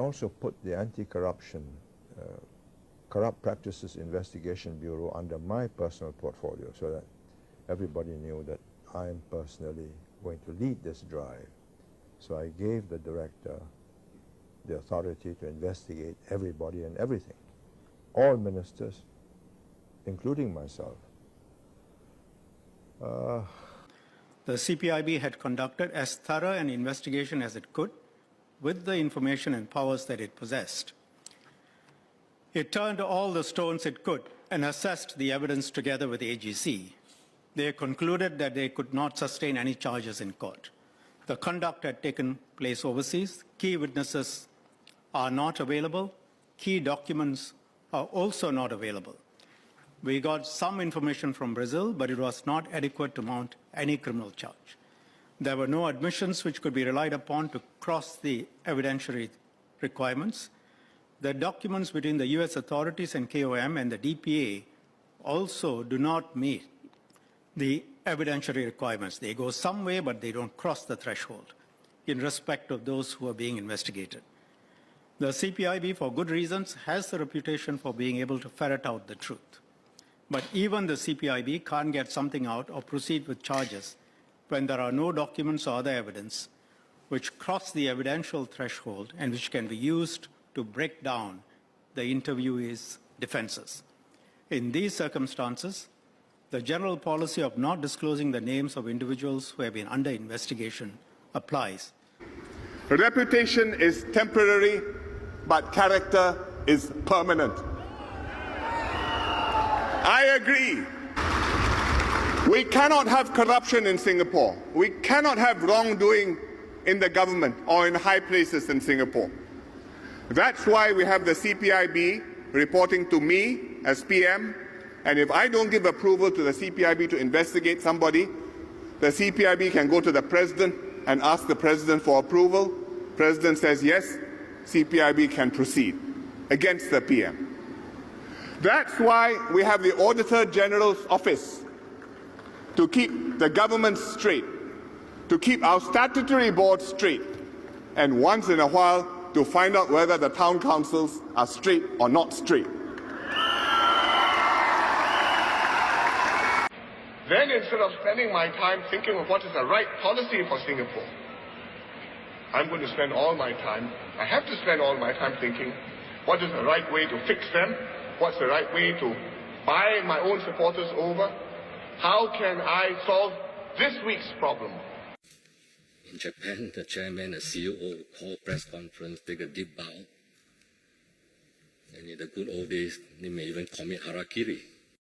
also put the Anti-Corruption Corrupt Practices Investigation Bureau under my personal portfolio so that everybody knew that I am personally going to lead this drive. So I gave the director the authority to investigate everybody and everything, all ministers, including myself. The CPIB had conducted as thorough an investigation as it could with the information and powers that it possessed. It turned all the stones it could and assessed the evidence together with the AGC. They concluded that they could not sustain any charges in court. The conduct had taken place overseas. Key witnesses are not available. Key documents are also not available. We got some information from Brazil, but it was not adequate to mount any criminal charge. There were no admissions which could be relied upon to cross the evidentiary requirements. The documents between the US authorities and KOM and the DPA also do not meet the evidentiary requirements. They go some way, but they don't cross the threshold in respect of those who are being investigated. The CPIB, for good reasons, has the reputation for being able to ferret out the truth. But even the CPIB can't get something out or proceed with charges when there are no documents or other evidence which cross the evidential threshold and which can be used to break down the interviewee's defenses. In these circumstances, the general policy of not disclosing the names of individuals who have been under investigation applies. Reputation is temporary, but character is permanent. I agree. We cannot have corruption in Singapore. We cannot have wrongdoing in the government or in high places in Singapore. That's why we have the CPIB reporting to me as PM, and if I don't give approval to the CPIB to investigate somebody, the CPIB can go to the President and ask the President for approval. President says yes, CPIB can proceed against the PM. That's why we have the Auditor General's Office, to keep the government straight, to keep our statutory board straight, and once in a while to find out whether the town councils are straight or not straight. Then instead of spending my time thinking of what is the right policy for Singapore, I'm going to spend all my time, I have to spend all my time thinking, what is the right way to fix them? What's the right way to buy my own supporters over? How can I solve this week's problem? In Japan, the chairman, the CEO call press conference, take a deep bow. And in the good old days, they may even commit harakiri.